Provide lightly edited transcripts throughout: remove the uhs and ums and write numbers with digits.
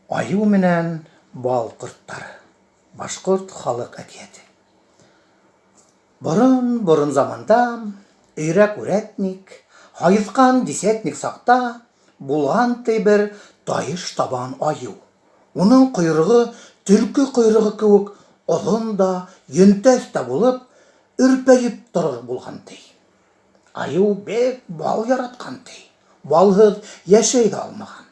Аю менән бал корттары. Башкорт халык әкияте. Борын заманда өйрәк үрәтник, хайыскан десятник сакта булган бер тайыш табан аю. Уның койрыгы төлке койрыгы кебек озын да, йөнтәс тә булып, үрпәеп торыр булган ди. Аю бек бал яраткан ди. Балһыз яшәй дә алмаган.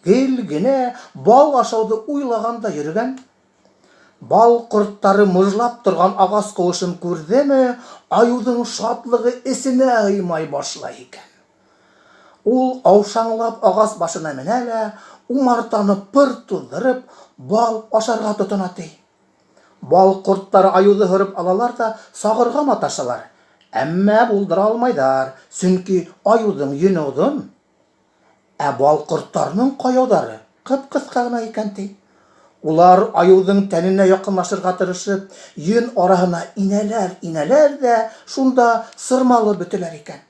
Гел генә бал ашауды уйлаганда йөргән. Бал корттары мыжлап торган агас кылышын күрдеме, аюдың шатлыгы эсенә ыймай башлай икән. Ул аушаңлап агас башына менә дә, умартаны пыр туздырып, бал ашарга тотына ди. Бал корттары аюды хырып алалар да сагырга маташалар. Әмма булдыра алмайдар, чөнки аюдың йөне озын. Ә бал корттарының каяудары кып-кыска гына икән ди. Улар аюдың тәненә якынлашырга тырышып, йөн араһына инәләр дә, шунда сырмалып бөтәләр икән.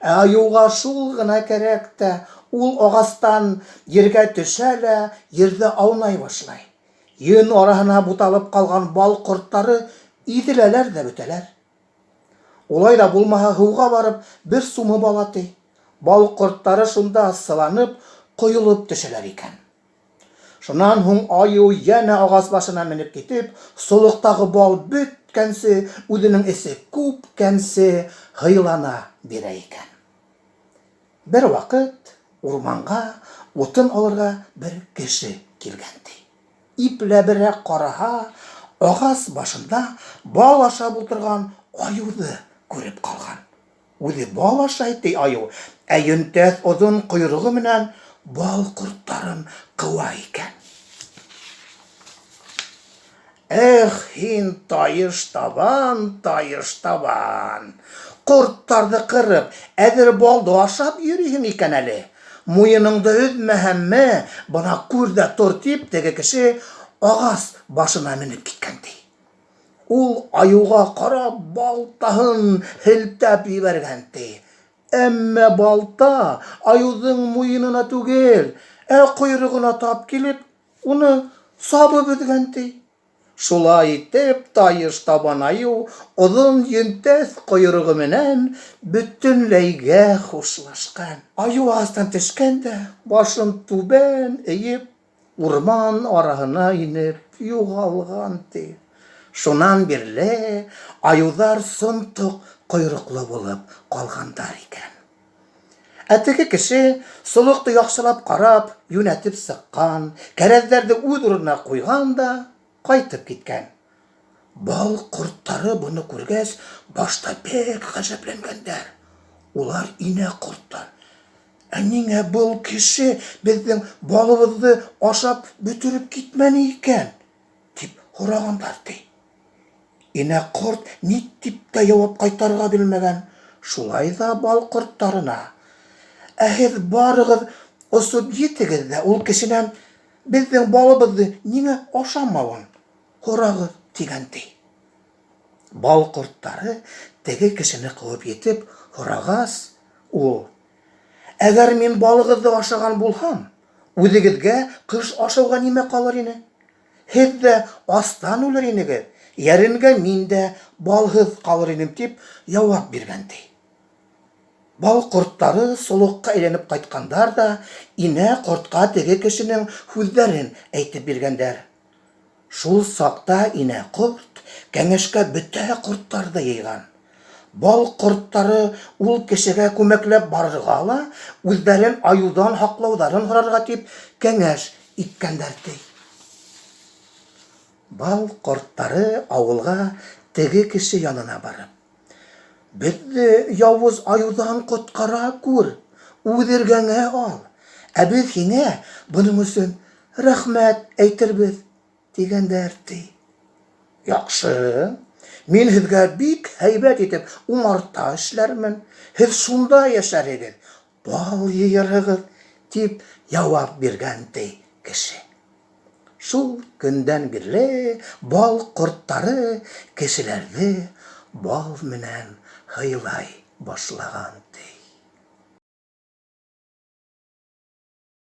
Ә аюга шул гына кәрәк тә, ул агастан ергә төшә дә, ердә аунай башлай. Йөн араһына буталып калган бал корттары иделәләр дә бөтәләр. Улай да булмаһа һыуга барып, бер сумы бала ди. Бал корттары шунда сыланып, коелып төшәләр икән. Шуннан һуң аю янә агас башына менеп китеп, солыктагы бал бөткәнсе, үзенең эсе күпкәнсе хыйлана бирә икән. Бер вакыт урманга утын алырга бер кеше килгән ди. Ипләберәк караһа, агас башында бал ашап утырган аюды күреп калган. Үзе бал ашай ди аю, ә йөнтәс озын койрыгы менән бал корттарын кыва икән. Эх, һин тайыш табан, корттарды кырып, әзер балды ашап йөрисең икән әле. Муеныңды өзмәһәмме, бына күр дә тор дип, теге кеше агас башына менеп киткән ди. Ул аюга карап балтаһын һелтәп ебәргән ди. Әмма балта аюдың муенына түгел, ә койрыгына тап килеп, уны сабып үткән ди. Шулай итеп, тайыш табан аю озын йөнтәс койрыгы менән бөтенләйгә хушлашкан. Аю астан төшкән дә, башын түбән эеп, урман араһына инеп югалган ди. Шуннан бирле аюдар сынтык койрыклы булып калгандар икән. Ә теге кеше солыкты яхшылап карап, юнәтеп сыккан, кәрәзләрне үз урынына куйган да кайтып киткән. Бал корттары буны күргәч, башта бек гаҗәпләнгәннәр. Улар инә корттан. Ә нигә бу кеше безнең балыбызны ашап бөтөреп китмәне икән? Дип һорагандар ди. Инә корт ни дип тә җавап кайтарга белмәгән. Шулай да бал корттарына: "Ә һез барыгыз осып җитегез дә ул кешенән безнең балыбызны нигә ашамавын һорагыз" дигән ди. Бал корттары теге кешене куып җитеп һорагач, ул: "Әгәр мин балыгызны ашаган булһам, үзегезгә кыш ашауга нимә калыр ине? Һез дә астан үлер инегез, ярынгә мин дә балһыз калыр идем" дип җавап биргән ди. Бал корттары солыкка әйләнеп кайткандар да, инә кортка теге кешенең сүзләрен әйтеп биргәннәр. Шул сакта инә корт кәңәшкә бөтә корттарды йыйган. Бал корттары ул кешегә күмәкләп барырга ла, үзләрен аюдан хаклаударын һорарга дип кәңәш иткәннәр ди. Бал корттары авылга теге кеше янына барып: "Безне явыз аюдан коткара күр, үҙергәңә ал, ә без һиңә буның өсөн рәхмәт әйтербез" дигәннәр ди. "Яхшы, мин һезгә бик һәйбәт итеп умарта эшләрмен, һез шунда яшәрегез, бал йыярыгыз" дип җавап биргән ди кеше. Шул көндән бирле бал корттары кешеләрне бал менән хыйлай башлаган.